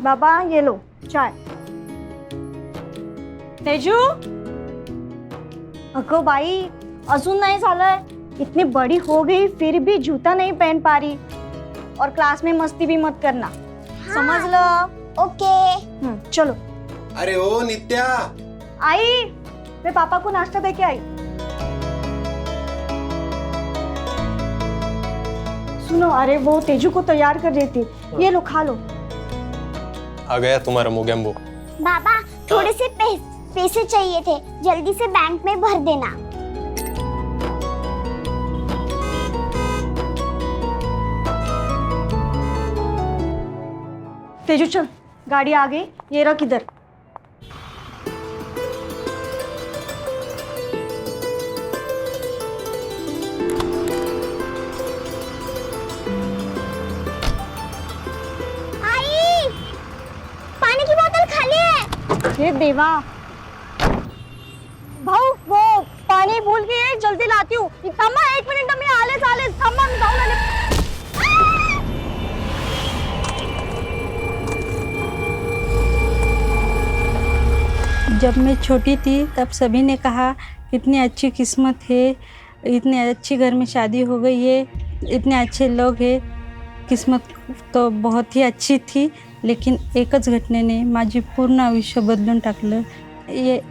बाबा ये लो चाय। तेजू, अगं बाई अजून नाही झालंय, इतनी बड़ी हो गई फिर भी जूता नहीं पहन पा रही। और क्लास में मस्ती भी मत करना, समझ लो? ओके। चलो। अरे ओ नित्या, आई मैं पापा को नाश्ता दे के आई। सुनो, अरे वो तेजू को तैयार कर रही थी, ये लो खा लो। आ गया तुम्हारा मोगेम्बो। बाबा थोड़े से पैसे चाहिए थे, जल्दी से बैंक में भर देना। तेजू चल, गाड़ी आ गई, ये रख इधर। आई, पानी की बोतल खाली है। हे देवा, भाऊ वो पानी भूल गई, जल्दी लाती हूँ। थांबा 1 मिनिट, मी आलेच थांबा, मी जाऊन आले। जब मैं छोटी थी तब सभी ने कहा कितनी अच्छी किस्मत है, इतने अच्छी घर में शादी हो गई है, इतने अच्छे लोग हैं, किस्मत तो बहुत ही अच्छी थी। लेकिन एकच घटनेने माझी पूर्ण आयुष्य बदलून टाकलं।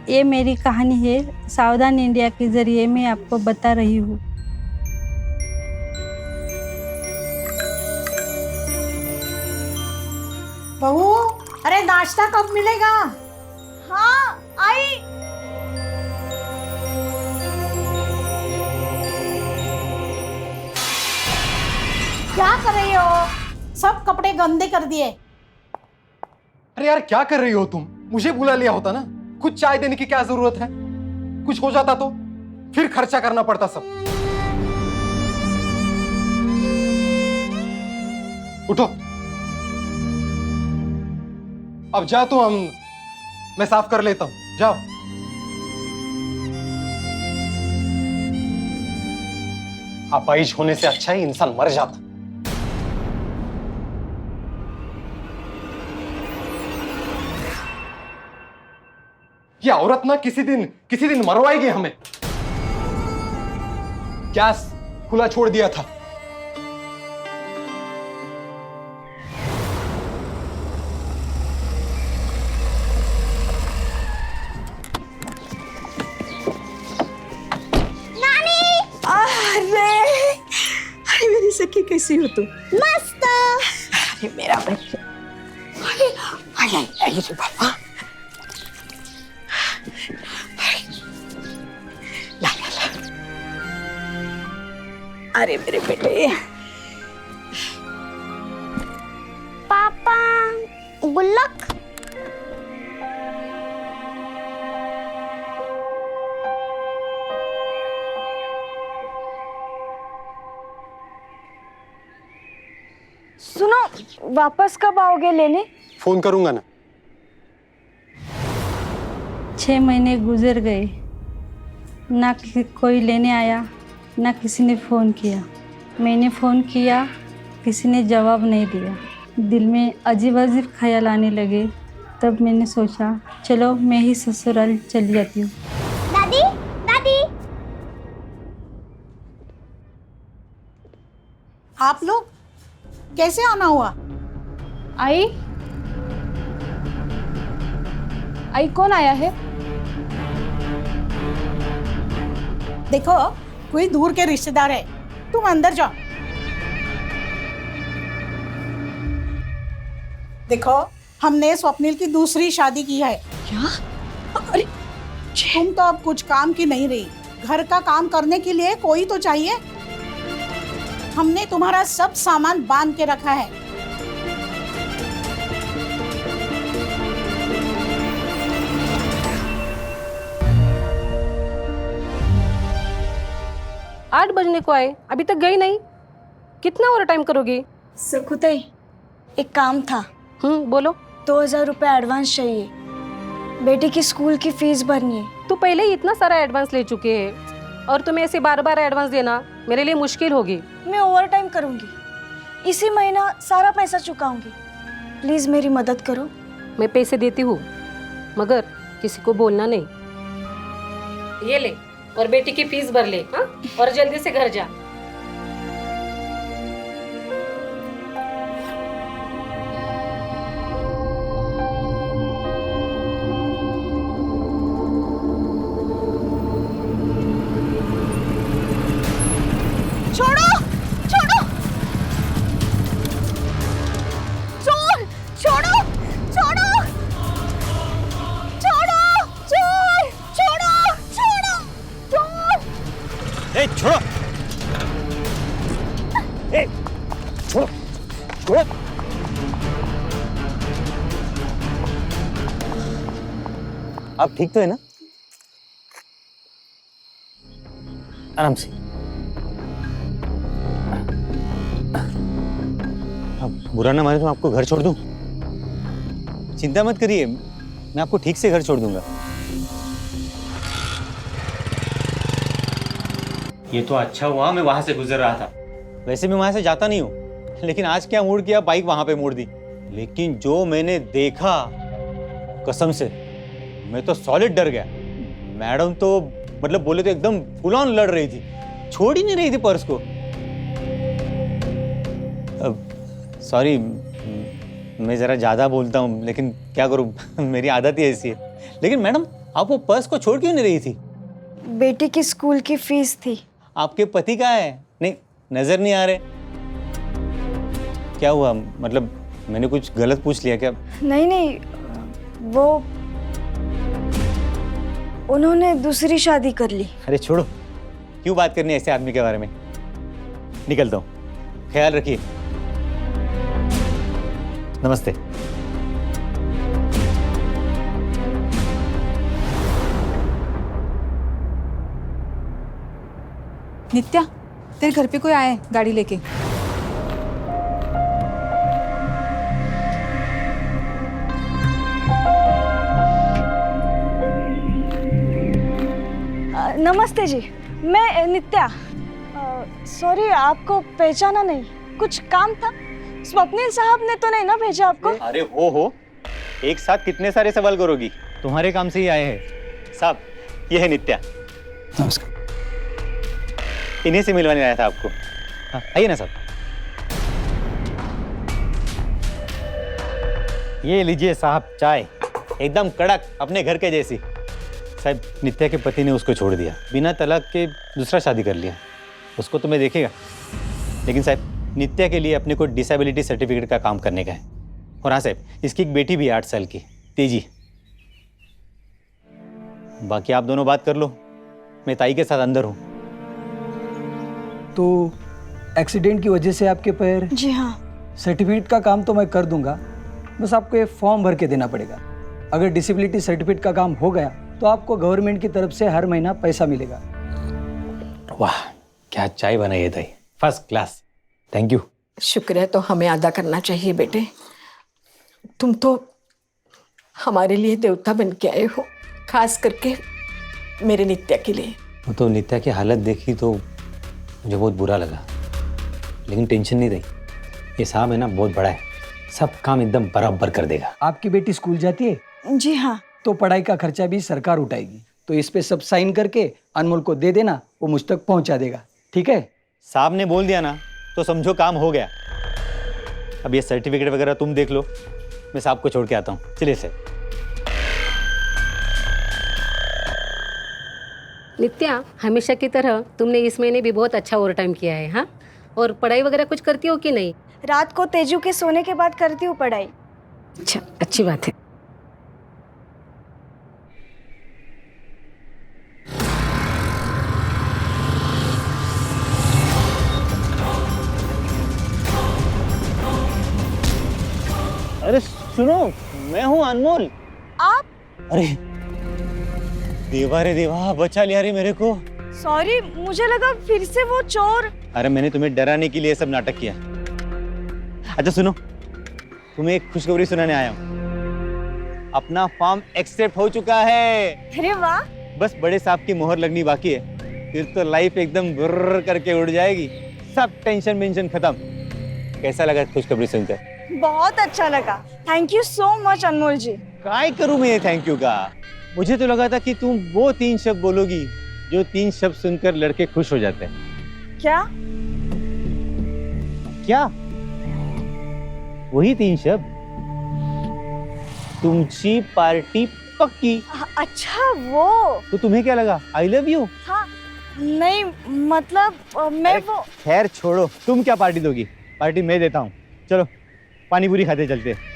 ये मेरी कहानी है, सावधान इंडिया के ज़रिए मैं आपको बता रही हूँ। बहू, अरे नाश्ता कब मिलेगा? हाँ आई। क्या कर रही हो? सब कपड़े गंदे कर दिए। अरे यार क्या कर रही हो तुम? मुझे बुला लिया होता ना, कुछ चाय देने की क्या जरूरत है? कुछ हो जाता तो फिर खर्चा करना पड़ता सब। उठो, अब जा तो मैं साफ कर लेता हूं, जाओ। अपाहिज होने से अच्छा ही इंसान मर जाता। ये औरत ना किसी दिन मरवाएगी हमें। गैस खुला छोड़ दिया था। अरे मेरी सखी कैसी हो तू? मस्त। अरे मेरा बच्चा, अरे रे बाबा, ला ला ला, अरे मेरे बेटे। पापा गुल्लक। सुनो, वापस कब आओगे लेने? फोन करूंगा ना। 6 महीने गुजर गए, ना कोई लेने आया, ना किसी ने फ़ोन किया। मैंने फ़ोन किया, किसी ने जवाब नहीं दिया। दिल में अजीब अजीब ख्याल आने लगे। तब मैंने सोचा चलो मैं ही ससुराल चली जाती हूँ। दादी, दादी। आप लोग कैसे आना हुआ? आई कौन आया है? देखो कोई दूर के रिश्तेदार है, तुम अंदर जाओ। देखो हमने स्वप्निल की दूसरी शादी की है। क्या? अरे तुम तो अब कुछ काम की नहीं रही, घर का काम करने के लिए कोई तो चाहिए। हमने तुम्हारा सब सामान बांध के रखा है। आठ बजने को आए, अभी तक गई नहीं। कितना और टाइम करोगी? सकुताई, एक काम था। बोलो। 2000 रुपये एडवांस चाहिए, बेटी की स्कूल की फीस भरनी है। तू पहले ही इतना सारा एडवांस ले चुके हैं और तुम्हें ऐसे बार बार एडवांस देना मेरे लिए मुश्किल होगी। मैं ओवर टाइम करूंगी, इसी महीना सारा पैसा चुकाऊंगी। प्लीज़ मेरी मदद करो। मैं पैसे देती हूँ, मगर किसी को बोलना नहीं। ये ले और बेटी की फीस भर ले, हाँ? और जल्दी से घर जा। छोड़ो छोड़ो चोर, छोड़ो छोड़ो छोड़ो चोर, छोड़ो छोड़ो चोर। ए छोड़ो, ए छोड़ो छोड़ो। आप ठीक तो है ना? आराम से। आप बुरा ना माने तो आपको घर छोड़ दूं? चिंता मत करिए, मैं आपको ठीक से घर छोड़ दूंगा। ये तो अच्छा हुआ मैं वहां से गुजर रहा था। वैसे मैं वहां से जाता नहीं हूँ, लेकिन आज क्या मूड किया, बाइक वहां पे मोड़ दी। लेकिन जो मैंने देखा, कसम से मैं तो सॉलिड डर गया। मैडम तो मतलब बोले तो एकदम फुल ऑन लड़ रही थी, छोड़ ही नहीं रही थी पर्स को। सॉरी, मैं ज़रा ज़्यादा बोलता हूँ, लेकिन क्या करूँ मेरी आदत ही ऐसी है। लेकिन मैडम आप वो पर्स को छोड़ क्यों नहीं रही थी? बेटी की स्कूल की फीस थी। आपके पति कहाँ है? नहीं, नज़र नहीं आ रहे। क्या हुआ, मतलब मैंने कुछ गलत पूछ लिया क्या? नहीं नहीं, वो उन्होंने दूसरी शादी कर ली। अरे छोड़ो, क्यों बात करनी है ऐसे आदमी के बारे में। निकलता हूँ, ख्याल रखिए। नमस्ते। नित्या, तेरे घर पे कोई आया है गाड़ी लेके। नमस्ते जी, मैं नित्या। सॉरी, आपको पहचाना नहीं, कुछ काम था। स्वप्निल साहब ने तो नहीं ना भेजा आपको? अरे हो, एक साथ कितने सारे सवाल करोगी? तुम्हारे काम से ही आए हैं साहब। ये है नित्या। नमस्कार। इन्हीं से मिलवाने आया था आपको। हाँ, आइए ना साहब। ये लीजिए साहब चाय, एकदम कड़क, अपने घर के जैसी। साहब, नित्या के पति ने उसको छोड़ दिया, बिना तलाक के दूसरा शादी कर लिया। उसको तो मैं देखेगा, लेकिन साहब नित्या के लिए अपने को डिसेबिलिटी सर्टिफिकेट का काम करने का है। और हाँ साहब, इसकी एक बेटी भी 8 साल की, तेजी। बाकी आप दोनों बात कर लो, मैं ताई के साथ अंदर हूँ। तो एक्सीडेंट की वजह से आपके पैर? जी हाँ। सर्टिफिकेट का काम तो मैं कर दूंगा, बस आपको एक फॉर्म भर के देना पड़ेगा। अगर डिसेबिलिटी सर्टिफिकेट का काम हो गया तो आपको गवर्नमेंट की तरफ से हर महीना पैसा मिलेगा। वाह, क्या चाय बनाई है ताई, फर्स्ट क्लास। Thank you. शुक्र है तो हमें अदा करना चाहिए बेटे। तुम तो हमारे लिए देवता बन के आए हो, खास करके मेरे नित्या के लिए। वो तो नित्या की हालत देखी तो मुझे बहुत बुरा लगा, लेकिन टेंशन नहीं रही। ये साहब है ना, बहुत बड़ा है, सब काम एकदम बराबर कर देगा। आपकी बेटी स्कूल जाती है? जी हाँ। तो पढ़ाई का खर्चा भी सरकार उठाएगी। तो इस पे सब साइन करके अनमोल को दे देना, वो मुझ तक पहुंचा देगा। ठीक है? साहब ने बोल दिया ना तो समझो काम हो गया। अब ये सर्टिफिकेट वगैरह तुम देख लो, मैं साहब को छोड़ के आता हूँ। चलिए सर। नित्या, हमेशा की तरह तुमने इस महीने भी बहुत अच्छा ओवर टाइम किया है, हाँ? और पढ़ाई वगैरह कुछ करती हो कि नहीं? रात को तेजू के सोने के बाद करती हूँ पढ़ाई। अच्छा, अच्छी बात है। अरे सुनो, मैं हूँ अनमोल। आप? अरे देवा रे देवा, बचा लिया रे मेरे को। सॉरी, मुझे लगा फिर से वो चोर। अरे मैंने तुम्हें डराने के लिए सब नाटक किया। अच्छा सुनो, तुम्हें एक खुशखबरी सुनाने आया हूँ। अपना फॉर्म एक्सेप्ट हो चुका है। अरे वाह। बस बड़े साहब की मोहर लगनी बाकी है, फिर तो लाइफ एकदम गुर्र करके उड़ जाएगी। सब टेंशन मेंशन खत्म। कैसा लगा खुशखबरी सुनकर? बहुत अच्छा लगा। थैंक यू सो मच अनमोल जी। काय करूं मैं ये थैंक यू का? मुझे तो लगा था कि तुम वो 3 शब्द बोलोगी जो 3 शब्द सुनकर लड़के खुश हो जाते हैं। क्या? क्या? वही 3 शब्द। तुमची पार्टी पक्की। अच्छा वो। तो तुम्हें क्या लगा? I love you? हाँ नहीं मतलब मैं वो। खैर छोड़ो, तुम क्या पार्टी दोगी? पार्टी मैं देता हूँ। चलो पानी पूरी खाते चलते हैं।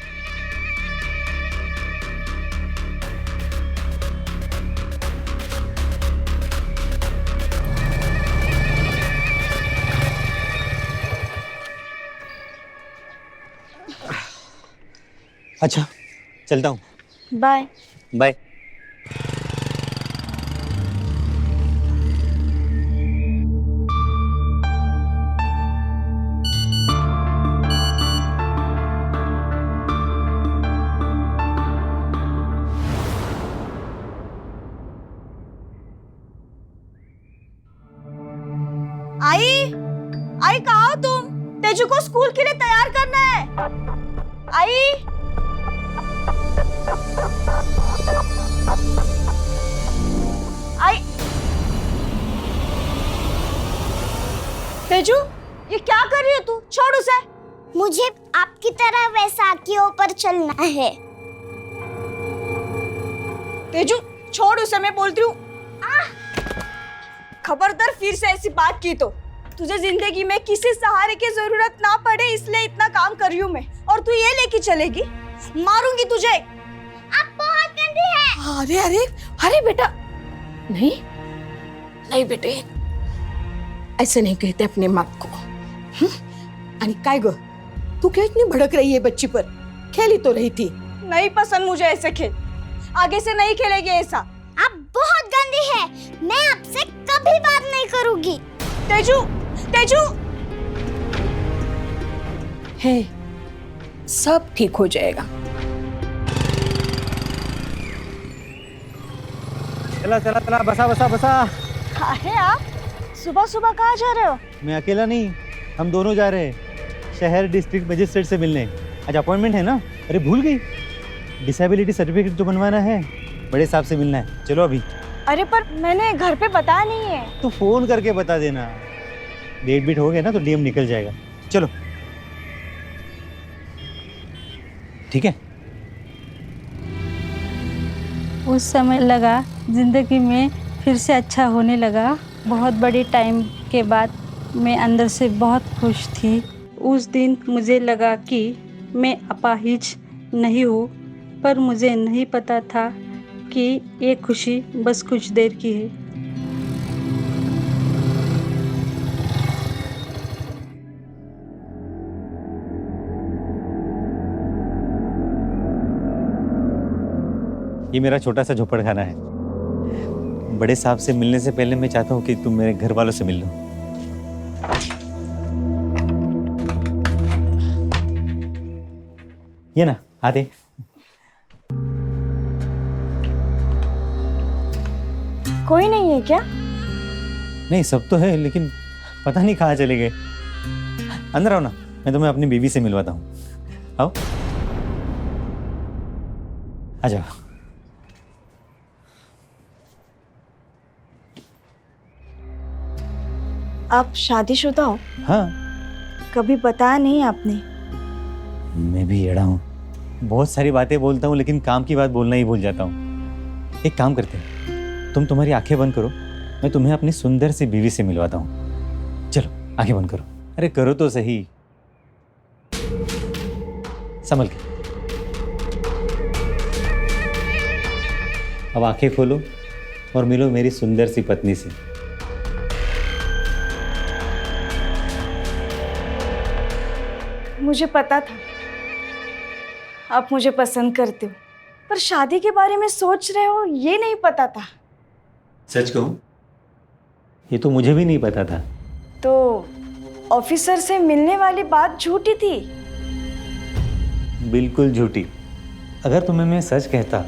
अच्छा चलता हूँ। बाय। बाय। आई कहाँ हो तुम? तेजू को स्कूल के लिए तैयार करना है। आई तेजू ये क्या कर रही है तू? छोड़ उसे। मुझे आपकी तरह वैसाखियों पर चलना है। तेजू छोड़ उसे, मैं बोलती हूँ। खबरदार फिर से ऐसी बात की तो तुझे जिंदगी में किसी सहारे की जरूरत ना पड़े, इसलिए इतना काम कर रही हूँ मैं। और तू ये लेके चलेगी? मारूंगी तुझे। आप बहुत गंदी है। अरे अरे अरे बेटा, नहीं नहीं बेटे, ऐसे नहीं कहते अपने माँ को। आणि काय ग, तू क्या इतनी भड़क रही है बच्ची पर? खेली तो रही थी। नहीं पसंद मुझे ऐसे खेल। आगे से नहीं खेलेगी ऐसा। आप बहुत गंदी है। मैं आपसे कभी बात नहीं करूंगी। तेजू तेजू। है, सब ठीक हो जाएगा। चला चला चला, बसा बसा बसा। कहाँ है आप? सुबह सुबह कहाँ जा रहे हो? मैं अकेला नहीं, हम दोनों जा रहे हैं शहर डिस्ट्रिक्ट मजिस्ट्रेट से मिलने। आज अपॉइंटमेंट है ना? अरे भूल गई, डिसेबिलिटी सर्टिफिकेट जो बनवाना है, बड़े साहब से मिलना है। चलो अभी। अरे पर मैंने घर पे बताया नहीं है। तो फोन करके बता देना। डेट बीट हो गया ना तो डीएम निकल जाएगा। चलो ठीक है। उस समय लगा ज़िंदगी में फिर से अच्छा होने लगा। बहुत बड़े टाइम के बाद मैं अंदर से बहुत खुश थी। उस दिन मुझे लगा कि मैं अपाहिज नहीं हूँ, पर मुझे नहीं पता था कि ये खुशी बस कुछ देर की है। ये मेरा छोटा सा झोपड़ खाना है। बड़े साहब से मिलने से पहले मैं चाहता हूँ कि तुम मेरे घर वालों से मिल लो। ये ना आते। कोई नहीं है क्या? नहीं सब तो है, लेकिन पता नहीं कहाँ चले गए। अंदर आओ ना, मैं तुम्हें अपनी बीवी से मिलवाता हूँ। आओ आ जाओ। आप शादीशुदा हो? हाँ। कभी बताया नहीं आपने। मैं भी एड़ा हूँ, बहुत सारी बातें बोलता हूँ लेकिन काम की बात बोलना ही भूल जाता हूँ। एक काम करते हैं, तुम तुम्हारी आंखें बंद करो, मैं तुम्हें अपनी सुंदर सी बीवी से मिलवाता हूँ। चलो आंखें बंद करो। अरे करो तो सही, संभल के। अब आंखें खोलो और मिलो मेरी सुंदर सी पत्नी से। मुझे पता था आप मुझे पसंद करते हो, पर शादी के बारे में सोच रहे हो ये नहीं पता था। सच कहूं, ये तो मुझे भी नहीं पता था। तो ऑफिसर से मिलने वाली बात झूठी थी? बिल्कुल झूठी। अगर तुम्हें मैं सच कहता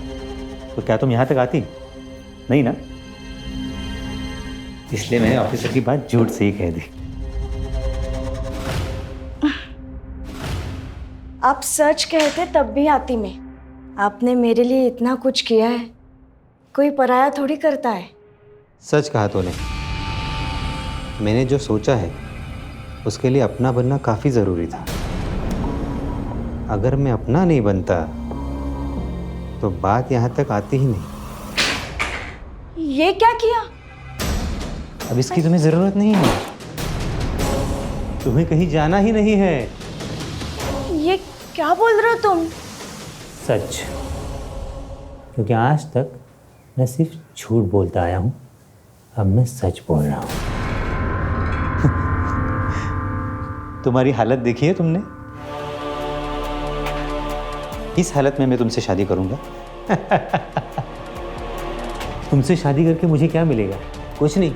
तो क्या तुम यहाँ तक आती? नहीं ना, इसलिए मैंने ऑफिसर की बात झूठ से ही कह दी। आप सच कहते तब भी आती मैं। आपने मेरे लिए इतना कुछ किया है, कोई पराया थोड़ी करता है। सच कहा तूने। मैंने जो सोचा है उसके लिए अपना बनना काफ़ी ज़रूरी था। अगर मैं अपना नहीं बनता तो बात यहाँ तक आती ही नहीं। ये क्या किया? अब इसकी तुम्हें ज़रूरत नहीं है, तुम्हें कहीं जाना ही नहीं है। ये क्या बोल रहे हो तुम? सच, क्योंकि आज तक मैं सिर्फ झूठ बोलता आया हूँ, अब मैं सच बोल रहा हूँ। तुम्हारी हालत देखी है तुमने? इस हालत में मैं तुमसे शादी करूंगा? तुमसे शादी करके मुझे क्या मिलेगा? कुछ नहीं।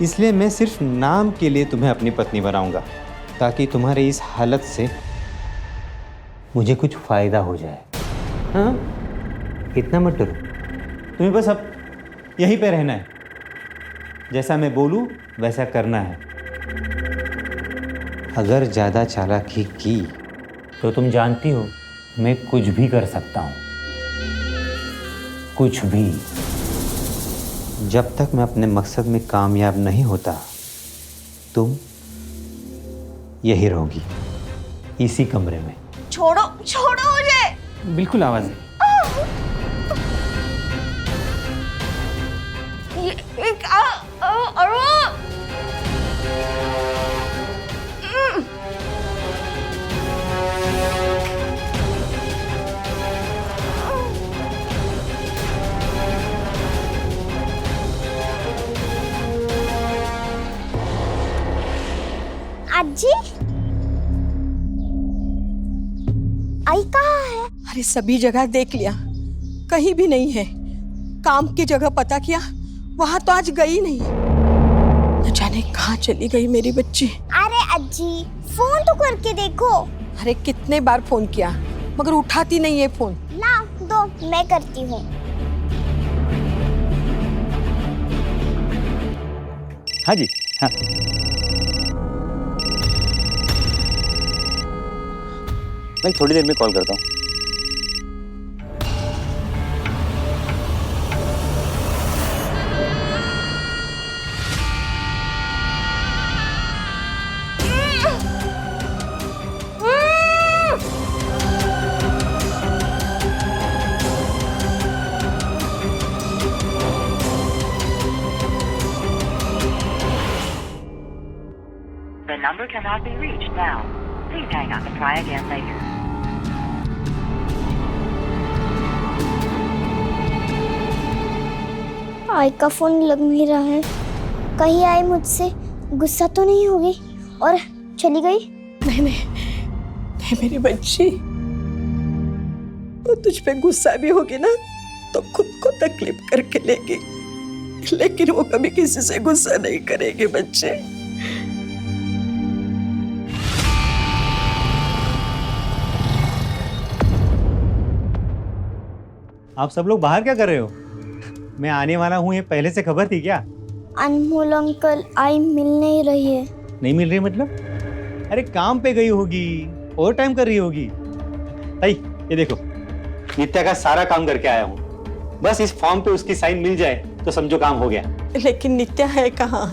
इसलिए मैं सिर्फ नाम के लिए तुम्हें अपनी पत्नी बनाऊंगा, ताकि तुम्हारे इस हालत से मुझे कुछ फायदा हो जाए। हाँ, इतना मत डरो। तुम्हें बस अब यहीं पे रहना है, जैसा मैं बोलूं वैसा करना है। अगर ज़्यादा चालाकी की तो तुम जानती हो मैं कुछ भी कर सकता हूँ, कुछ भी। जब तक मैं अपने मकसद में कामयाब नहीं होता, तुम यही रहोगी, इसी कमरे में। छोड़ो छोड़ो मुझे। बिल्कुल आवाज़ नहीं। आजी, आई कहाँ है? अरे सभी जगह देख लिया, कहीं भी नहीं है। काम की जगह पता किया, वहां तो आज गई नहीं। न जाने कहाँ चली गई मेरी बच्ची। अरे अज्जी, फोन तो करके देखो। अरे कितने बार फोन किया मगर उठाती नहीं है फोन। ना दो, मैं करती हूँ। हाँ जी, हाँ। मैं थोड़ी देर में कॉल करता हूँ। The number cannot be reached now. Please hang up and try again later. आई का फोन लग नहीं रहा है। कहीं आई मुझसे गुस्सा तो नहीं होगी और चली गई? नहीं नहीं नहीं मेरी बच्ची, वो तुझ पे गुस्सा भी होगी ना तो खुद को तकलीफ करके लेगी, लेकिन वो कभी किसी से गुस्सा नहीं करेगी बच्चे। आप सब लोग बाहर क्या कर रहे हो? मैं आने वाला हूँ, ये पहले से खबर थी क्या? अनमोल अंकल, आई मिल नहीं रही है। नहीं मिल रही मतलब? अरे काम पे गई होगी, ओवर टाइम कर रही होगी। भाई ये देखो, नित्या का सारा काम करके आया हूँ। बस इस फॉर्म पे उसकी साइन मिल जाए तो समझो काम हो गया। लेकिन नित्या है कहाँ?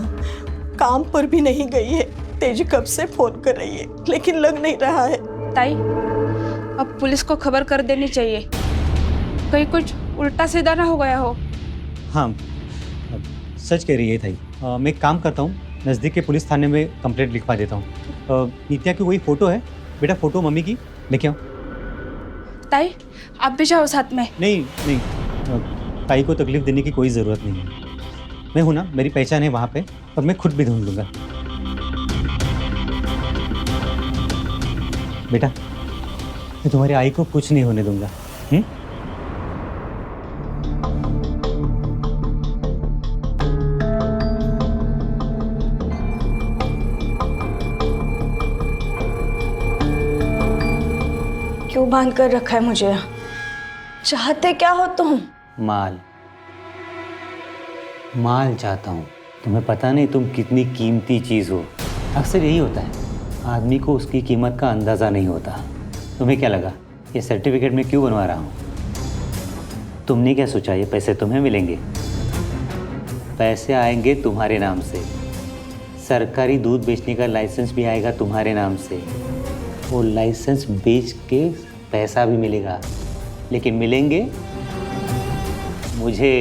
काम पर भी नहीं गई है। तेजी कब से फोन कर रही है लेकिन लग नहीं रहा है। ताई, अब पुलिस को खबर कर देनी चाहिए, कहीं कुछ उल्टा सीधा ना हो गया हो। हाँ, सच कह रही है ताई। मैं एक काम करता हूँ, नज़दीक के पुलिस थाने में कंप्लेंट लिखवा देता हूँ। नित्या की वही फ़ोटो है, बेटा फ़ोटो मम्मी की लेके आओ। ताई, आप भी जाओ साथ में। नहीं नहीं, ताई को तकलीफ देने की कोई ज़रूरत नहीं है। मैं हूँ ना, मेरी पहचान है वहाँ पे, और मैं खुद भी ढूंढ लूँगा। बेटा, मैं तुम्हारी आई को कुछ नहीं होने दूंगा। क्यों बांध कर रखा है मुझे? चाहते क्या हो तुम? माल माल चाहता हूँ। तुम्हें पता नहीं तुम कितनी कीमती चीज़ हो। अक्सर यही होता है, आदमी को उसकी कीमत का अंदाज़ा नहीं होता। तुम्हें क्या लगा ये सर्टिफिकेट में क्यों बनवा रहा हूँ? तुमने क्या सोचा ये पैसे तुम्हें मिलेंगे? पैसे आएंगे तुम्हारे नाम से, सरकारी दूध बेचने का लाइसेंस भी आएगा तुम्हारे नाम से। वो लाइसेंस बेच के पैसा भी मिलेगा, लेकिन मिलेंगे मुझे।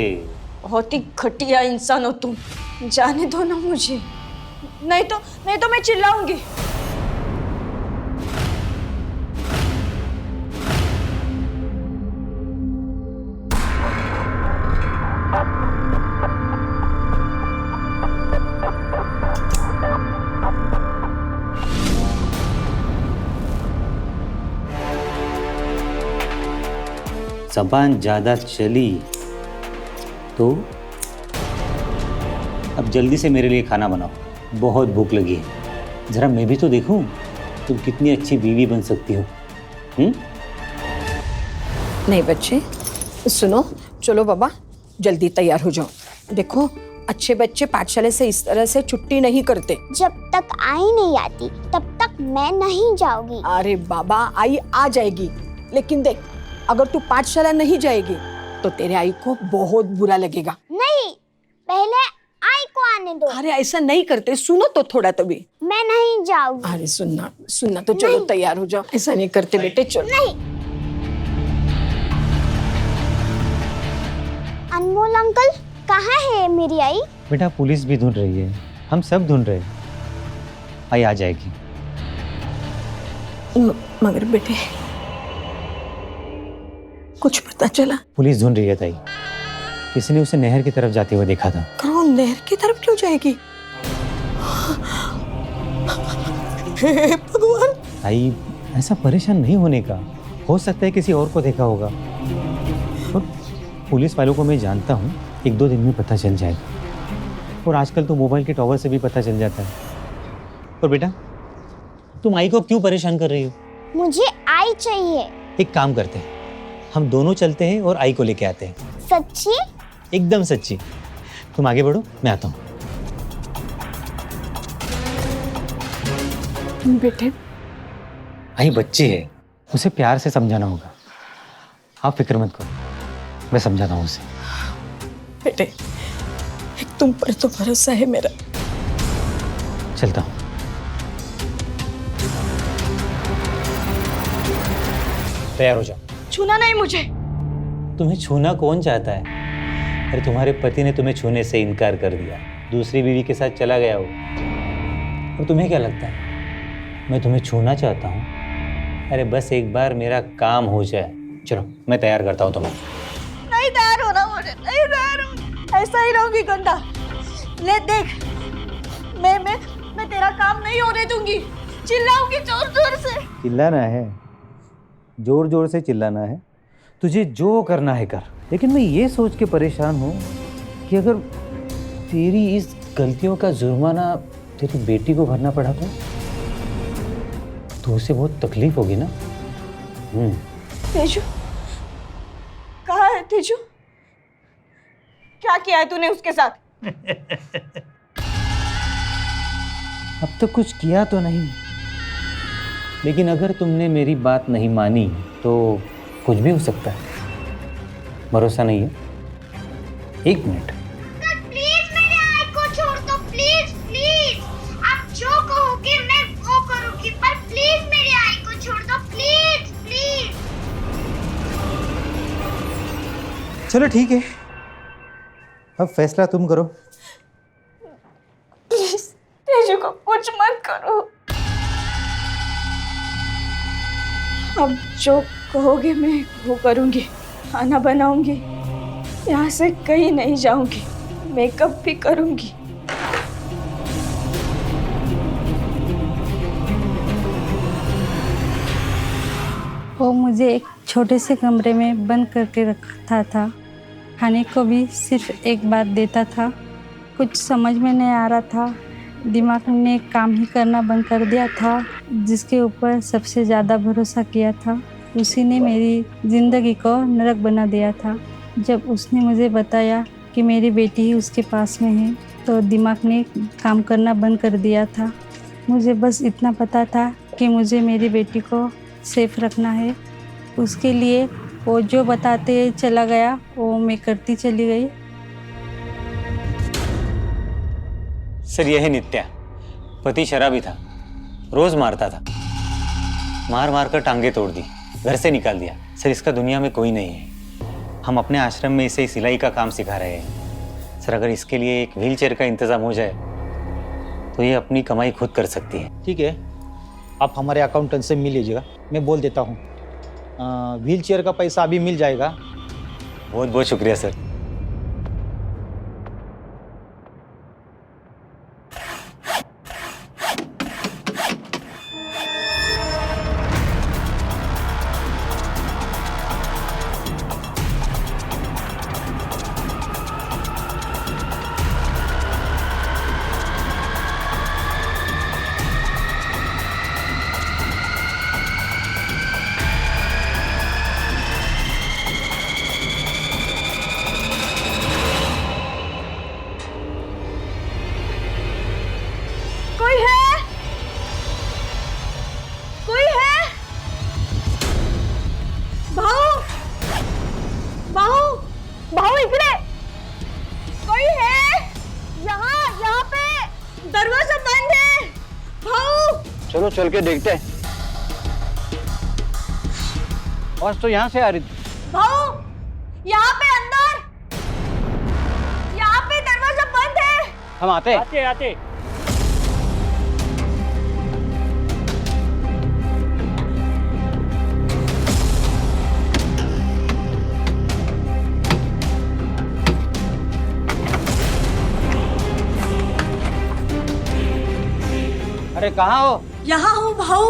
बहुत ही घटिया इंसान हो तुम, जाने दो ना मुझे, नहीं तो मैं चिल्लाऊंगी। ज़बान ज़्यादा चली तो अब जल्दी से मेरे लिए खाना बनाओ, बहुत भूख लगी है। ज़रा मैं भी तो देखूं तुम कितनी अच्छी बीवी बन सकती हो। नहीं बच्चे, सुनो, चलो बाबा जल्दी तैयार हो जाओ। देखो अच्छे बच्चे पाठशाला से इस तरह से छुट्टी नहीं करते। जब तक आई नहीं आती तब तक मैं नहीं जाऊंगी। अरे बाबा आई आ जाएगी, लेकिन देख अगर तू पाठशाला नहीं जाएगी तो तेरे आई को बहुत बुरा लगेगा। नहीं, पहले आई को आने दो। अरे ऐसा नहीं करते, सुनो तो थोड़ा तभी। मैं नहीं जाऊंगी। अरे सुनना तो चलो तैयार हो जाओ। ऐसा नहीं करते बेटे, चलो। नहीं। अनमोल अंकल कहाँ है मेरी आई? बेटा पुलिस भी ढूंढ रही है, हम सब ढूंढ रहे हैं। आई आ जाएगी। मगर बेटे कुछ पता चला? पुलिस ढूंढ रही है ताई, किसी ने उसे नहर की तरफ जाते हुए देखा था। कौन? नहर की तरफ क्यों जाएगी? हे भगवान! ताई ऐसा परेशान नहीं होने का, हो सकता है किसी और को देखा होगा। और पुलिस वालों को मैं जानता हूँ, 1-2 दिन में पता चल जाएगा। और आजकल तो मोबाइल के टॉवर से भी पता चल जाता है। और बेटा तुम आई को क्यों परेशान कर रही हो? मुझे आई चाहिए। एक काम करते हैं, हम दोनों चलते हैं और आई को लेके आते हैं। सच्ची? एकदम सच्ची। तुम आगे बढ़ो, मैं आता हूँ। बेटे आई बच्ची है, उसे प्यार से समझाना होगा। आप फिक्र मत करो, मैं समझाता हूँ उसे। बेटे एक तुम पर तो भरोसा है मेरा। चलता हूँ। तैयार हो जाओ। छूना नहीं मुझे। तुम्हें छूना कौन चाहता है? अरे तुम्हारे पति ने तुम्हें छूने से इनकार कर दिया, दूसरी बीवी के साथ चला गया हो। और तुम्हें क्या लगता है मैं तुम्हें छूना चाहता हूँ? अरे बस एक बार मेरा काम हो जाए। चलो मैं तैयार करता हूँ तुम्हें। नहीं तैयार होना मुझे, नहीं तैयार होना। ऐसा ही रहूंगी गंदा। ले देख, मैं तेरा काम नहीं होने दूंगी। चिल्लाऊंगी जोर जोर से। चिल्लाना है, जोर जोर से चिल्लाना है। तुझे जो करना है कर, लेकिन मैं ये सोच के परेशान हूँ कि अगर तेरी इस गलतियों का जुर्माना तेरी बेटी को भरना पड़ा तो उसे बहुत तकलीफ होगी ना। तेजू कहाँ है? तेजू क्या किया है तूने उसके साथ? अब तक कुछ किया तो नहीं, लेकिन अगर तुमने मेरी बात नहीं मानी तो कुछ भी हो सकता है। भरोसा नहीं है? 1 मिनट। प्लीज मेरी आई को छोड़ दो, प्लीज प्लीज। आप जो कहोगे मैं वो करूंगी, पर प्लीज मेरी आई को छोड़ दो, प्लीज प्लीज। चलो ठीक है, अब फैसला तुम करो। प्लीज तेजू को कुछ मत करो। अब जो कहोगे मैं वो करूंगी। खाना बनाऊंगी, यहाँ से कहीं नहीं जाऊंगी, मेकअप भी करूंगी। वो मुझे एक छोटे से कमरे में बंद करके रखा था। खाने को भी सिर्फ एक बार देता था। कुछ समझ में नहीं आ रहा था। दिमाग ने काम ही करना बंद कर दिया था। जिसके ऊपर सबसे ज़्यादा भरोसा किया था उसी ने मेरी ज़िंदगी को नरक बना दिया था। जब उसने मुझे बताया कि मेरी बेटी ही उसके पास में है तो दिमाग ने काम करना बंद कर दिया था। मुझे बस इतना पता था कि मुझे मेरी बेटी को सेफ रखना है। उसके लिए वो जो बताते चला गया वो मैं करती चली गई। सर यह है नित्या, पति शराबी था, रोज मारता था, मार मार कर टांगे तोड़ दी, घर से निकाल दिया। सर इसका दुनिया में कोई नहीं है। हम अपने आश्रम में इसे सिलाई का काम सिखा रहे हैं। सर अगर इसके लिए एक व्हील चेयर का इंतजाम हो जाए तो ये अपनी कमाई खुद कर सकती है। ठीक है, आप हमारे अकाउंटेंट से मिल लीजिएगा, मैं बोल देता हूँ। व्हील चेयर का पैसा अभी मिल जाएगा। बहुत बहुत शुक्रिया सर। कोई है? कोई है? भाऊ, भाऊ, भाऊ इकडे कोई है? यहाँ पे दरवाजा बंद है। भाऊ, चलो चल के देखते हैं। और तो यहाँ से आ रही थी। भाऊ, यहाँ पे अंदर, यहाँ पे दरवाजा बंद है। हम आते आते। अरे कहाँ हो? यहाँ हूँ भाऊ।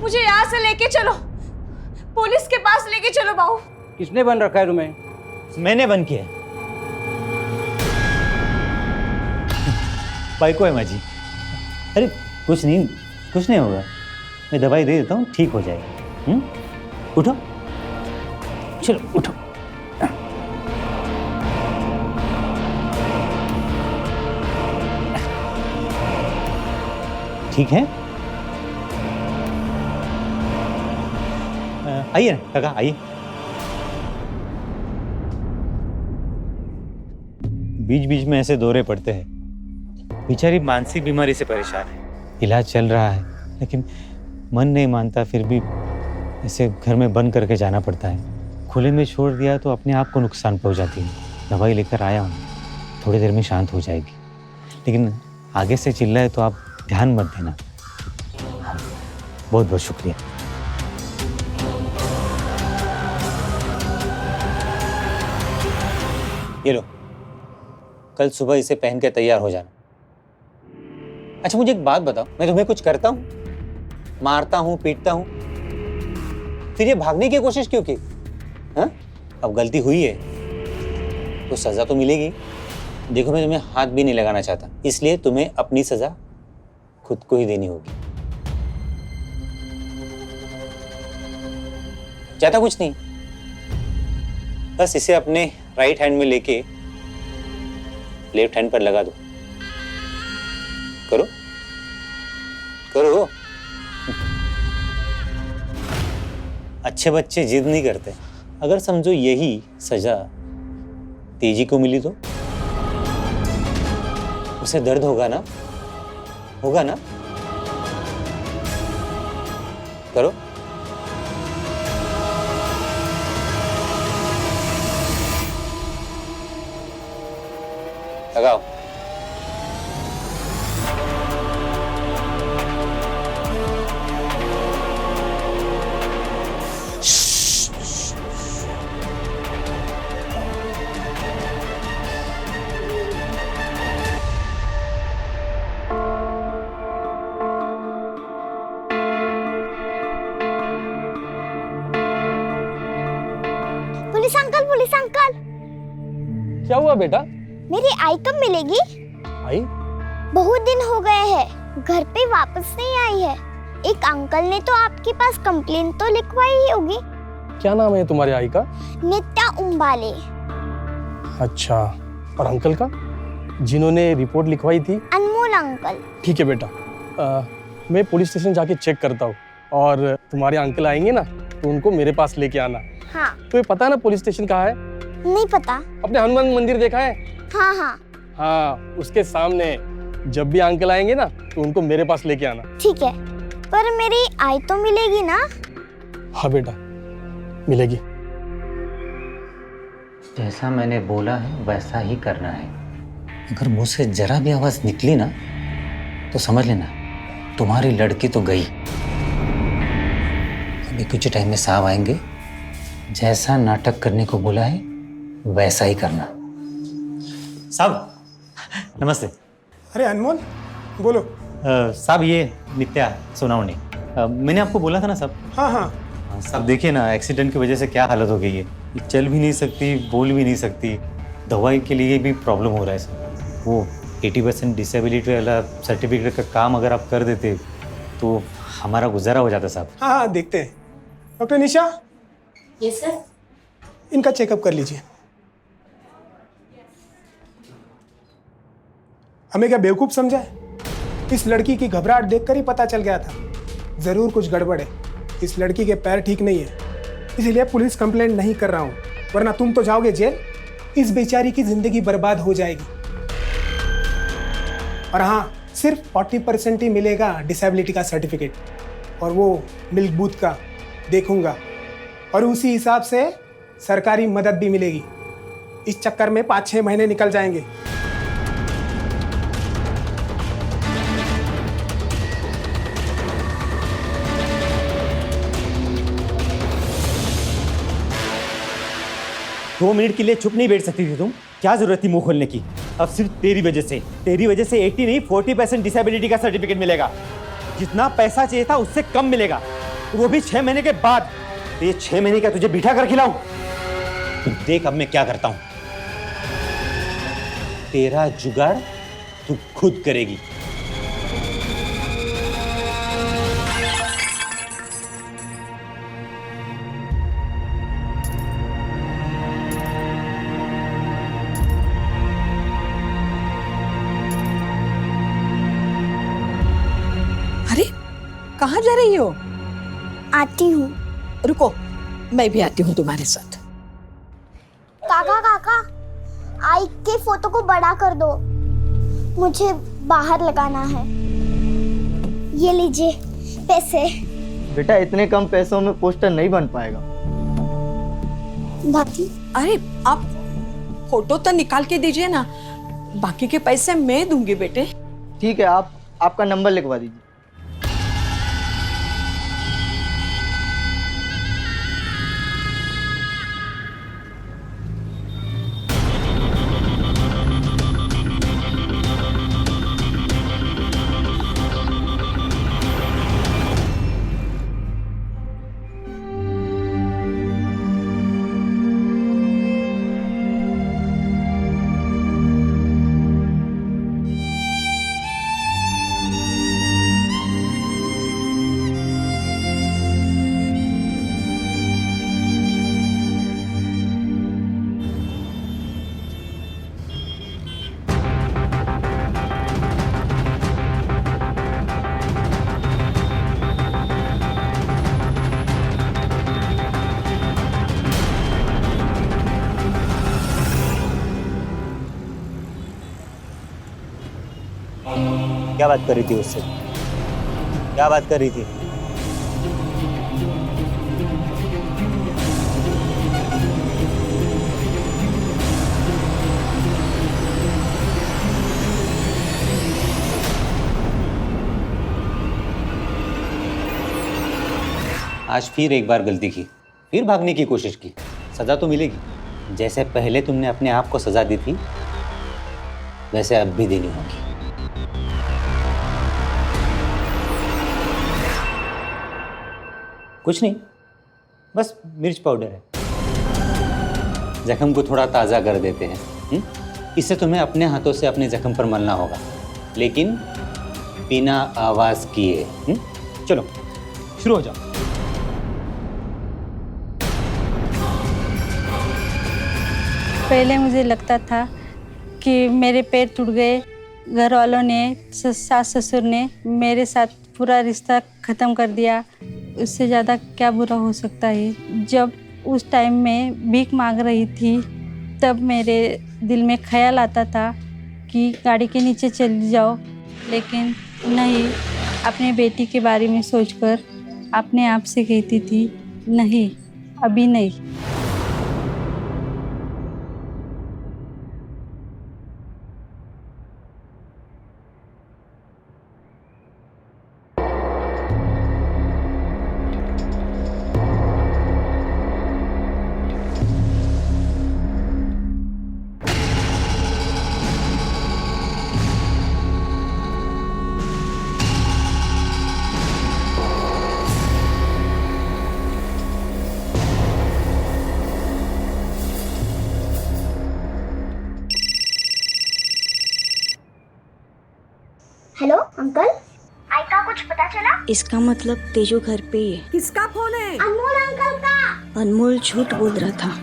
मुझे यहाँ से लेके चलो, पुलिस के पास लेके चलो भाऊ। किसने बन रखा है तुम्हें? मैंने बंद किया। भाई को है माँ जी। अरे कुछ नहीं होगा, मैं दवाई दे देता हूँ, ठीक हो जाएगा। उठो, चलो उठो। ठीक है, आइए ना काका, आइए। बीच बीच में ऐसे दौरे पड़ते हैं। बेचारी मानसिक बीमारी से परेशान है, इलाज चल रहा है, लेकिन मन नहीं मानता, फिर भी ऐसे घर में बंद करके जाना पड़ता है। खुले में छोड़ दिया तो अपने आप को नुकसान पहुंचाती है। दवाई लेकर आया हूँ, थोड़ी देर में शांत हो जाएगी, लेकिन आगे से चिल्लाए तो आप ध्यान मत देना। बहुत बहुत शुक्रिया। ये लो, कल सुबह इसे पहन के तैयार हो जाना। अच्छा मुझे एक बात बताओ, मैं तुम्हें कुछ करता हूँ? मारता हूँ, पीटता हूँ, फिर ये भागने की कोशिश क्यों की? हाँ? अब गलती हुई है तो सजा तो मिलेगी। देखो मैं तुम्हें हाथ भी नहीं लगाना चाहता, इसलिए तुम्हें अपनी सजा खुद को ही देनी होगी। ज्यादा कुछ नहीं, बस इसे अपने राइट हैंड में लेके लेफ्ट हैंड पर लगा दो। करो करो। अच्छे बच्चे जिद नहीं करते। अगर समझो यही सजा तेजी को मिली तो उसे दर्द होगा ना? होगा ना? करो। लगाओ। Police uncle. क्या हुआ बेटा? मेरी आई कब मिलेगी? आई? बहुत दिन हो गए हैं, घर पे वापस नहीं आई है। एक अंकल ने तो आपके पास कंप्लेन तो लिखवाई ही होगी। क्या नाम है तुम्हारे आई का? नित्या उम्बाले। अच्छा, और अंकल का जिन्होंने रिपोर्ट लिखवाई थी? अनमोल अंकल। ठीक है बेटा, मैं पुलिस स्टेशन जाके चेक करता हूँ और तुम्हारे अंकल आएंगे ना तो उनको मेरे पास लेके आना। हाँ। तुम्हें पता है ना पुलिस स्टेशन कहाँ है? नहीं पता। अपने हनुमान मंदिर देखा है? हाँ हाँ। हाँ, उसके सामने। जब भी अंकल आएंगे ना तो उनको मेरे पास लेके आना। ठीक है, पर मेरी आई तो मिलेगी ना? हाँ बेटा, मिलेगी। जैसा मैंने बोला है वैसा ही करना है। अगर मुंह से जरा भी आवाज निकली ना तो समझ लेना तुम्हारी लड़की तो गई। अभी कुछ टाइम में साहब आएंगे, जैसा नाटक करने को बोला है वैसा ही करना। साहब नमस्ते। अरे अनमोल, बोलो। साहब ये नित्या सोनावनी, मैंने आपको बोला था ना साहब। हाँ हाँ। साहब देखिए ना, एक्सीडेंट की वजह से क्या हालत हो गई है। ये चल भी नहीं सकती, बोल भी नहीं सकती, दवाई के लिए भी प्रॉब्लम हो रहा है सर। वो 80% डिसेबिलिटी वाला सर्टिफिकेट का काम अगर आप कर देते तो हमारा गुजारा हो जाता साहब। हाँ हाँ, देखते हैं। डॉक्टर निशा। Yes sir. इनका चेकअप कर लीजिए। हमें क्या बेवकूफ़ समझा है? इस लड़की की घबराहट देखकर ही पता चल गया था ज़रूर कुछ गड़बड़ है। इस लड़की के पैर ठीक नहीं है, इसीलिए पुलिस कंप्लेंट नहीं कर रहा हूँ, वरना तुम तो जाओगे जेल। इस बेचारी की ज़िंदगी बर्बाद हो जाएगी। और हाँ, सिर्फ 40% ही मिलेगा डिसेबिलिटी का सर्टिफिकेट, और वो मिल्क बूथ का देखूंगा, और उसी हिसाब से सरकारी मदद भी मिलेगी। इस चक्कर में 5-6 महीने निकल जाएंगे। दो मिनट के लिए चुप नहीं बैठ सकती थी तुम? क्या जरूरत थी मुंह खोलने की? अब सिर्फ तेरी वजह से 80 नहीं 40% डिसेबिलिटी का सर्टिफिकेट मिलेगा। जितना पैसा चाहिए था उससे कम मिलेगा, वो भी 6 महीने के बाद। तो ये 6 महीने का तुझे बिठा कर खिलाऊं? तू देख अब मैं क्या करता हूं। तेरा जुगाड़ तू खुद करेगी। कहाँ जा रही हो? आती हूँ। रुको, मैं भी आती हूँ तुम्हारे साथ। काका काका, आई के फोटो को बड़ा कर दो, मुझे बाहर लगाना है। ये लीजिए पैसे। बेटा इतने कम पैसों में पोस्टर नहीं बन पाएगा। बाकी? अरे आप फोटो तो निकाल के दीजिए ना, बाकी के पैसे मैं दूंगी बेटे। ठीक है, आप आपका नंबर लिखवा दीजिए। क्या बात कर रही थी उससे? क्या बात कर रही थी? आज फिर एक बार गलती की, फिर भागने की कोशिश की, सजा तो मिलेगी। जैसे पहले तुमने अपने आप को सजा दी थी वैसे अब भी देनी होगी। कुछ नहीं, बस मिर्च पाउडर है, जख्म को थोड़ा ताज़ा कर देते हैं। इससे तुम्हें अपने हाथों से अपने जख्म पर मलना होगा, लेकिन बिना आवाज़ किए। चलो शुरू हो जाओ। पहले मुझे लगता था कि मेरे पैर टूट गए, घर वालों ने, सास ससुर ने मेरे साथ पूरा रिश्ता ख़त्म कर दिया। उससे ज़्यादा क्या बुरा हो सकता है। जब उस टाइम में भीख मांग रही थी तब मेरे दिल में ख्याल आता था कि गाड़ी के नीचे चली जाओ, लेकिन नहीं, अपने बेटी के बारे में सोचकर अपने आप से कहती थी नहीं, अभी नहीं। हेलो अंकल, आई का कुछ पता चला? इसका मतलब तेजू घर पे ही है। किसका फोन है? अनमोल अंकल का। अनमोल झूठ बोल रहा था।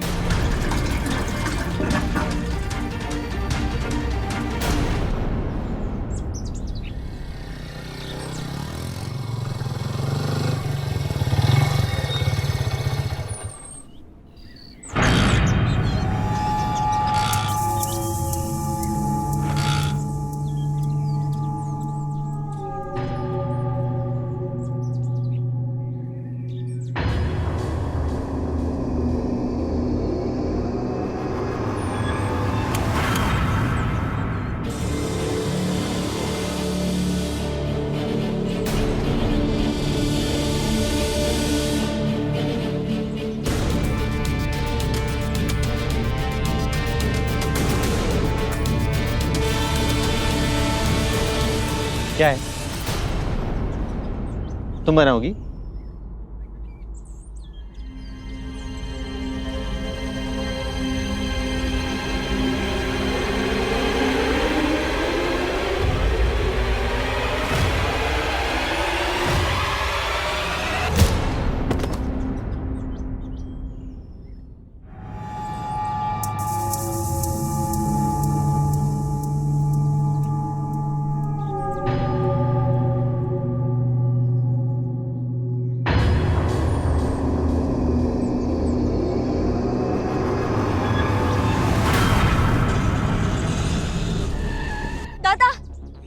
क्या है? तुम बनाओगी?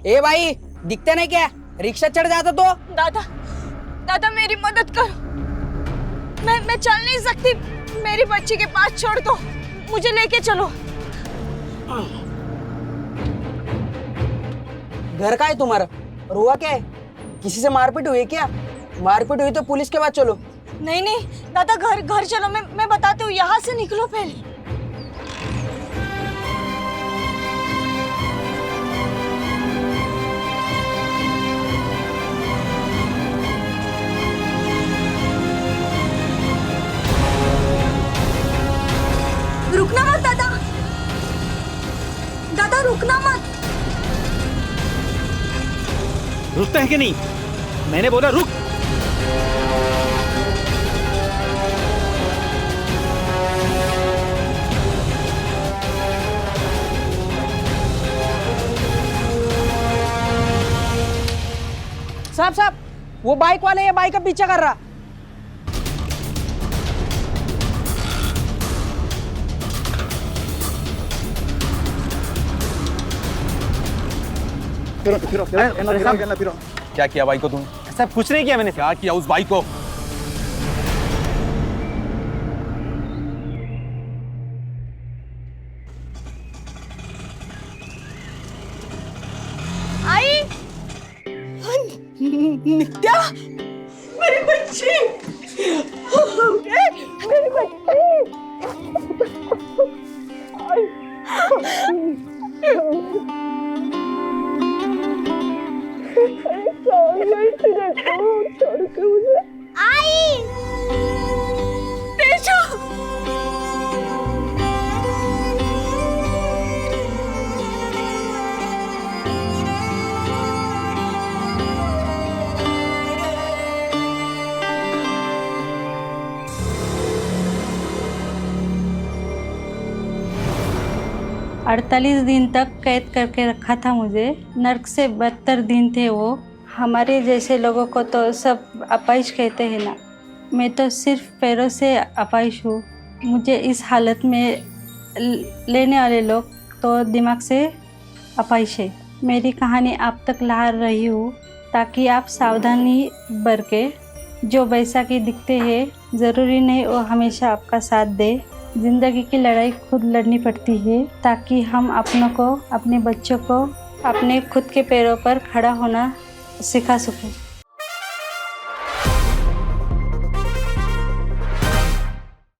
ए भाई, दिखते नहीं क्या? रिक्शा चढ़ जाता तो। दादा, दादा मेरी मदद करो। मैं चल नहीं सकती। मेरी बच्ची के पास छोड़ दो, मुझे लेके चलो। घर का है तुम्हारा? रुआ क्या है? किसी से मारपीट हुई क्या? मारपीट हुई तो पुलिस के पास चलो। नहीं नहीं दादा, घर चलो। मैं बताती हूँ। यहाँ से निकलो पहले। रुकना मत दादा, दादा रुकना मत। रुकता है कि नहीं? मैंने बोला रुक। साहब साहब, वो बाइक वाले ये बाइक का पीछा कर रहा। क्या किया बाइक को तुम? सब कुछ नहीं किया मैंने। क्या किया उस बाइक को? आई नित्या, मेरी बच्ची, मेरी बच्ची। छोड़ के मुझे। आई तेजू, 48 दिन तक कैद करके रखा था मुझे। नर्क से बदतर दिन थे वो। हमारे जैसे लोगों को तो सब अपाहिज कहते हैं ना, मैं तो सिर्फ पैरों से अपाहिज हूँ। मुझे इस हालत में लेने वाले लोग तो दिमाग से अपाहिज है। मेरी कहानी आप तक ला रही हूँ ताकि आप सावधानी बरके। जो बैसाखी दिखते हैं ज़रूरी नहीं वो हमेशा आपका साथ दे। ज़िंदगी की लड़ाई खुद लड़नी पड़ती है ताकि हम अपनों को, अपने बच्चों को अपने खुद के पैरों पर खड़ा होना सिखा सकें।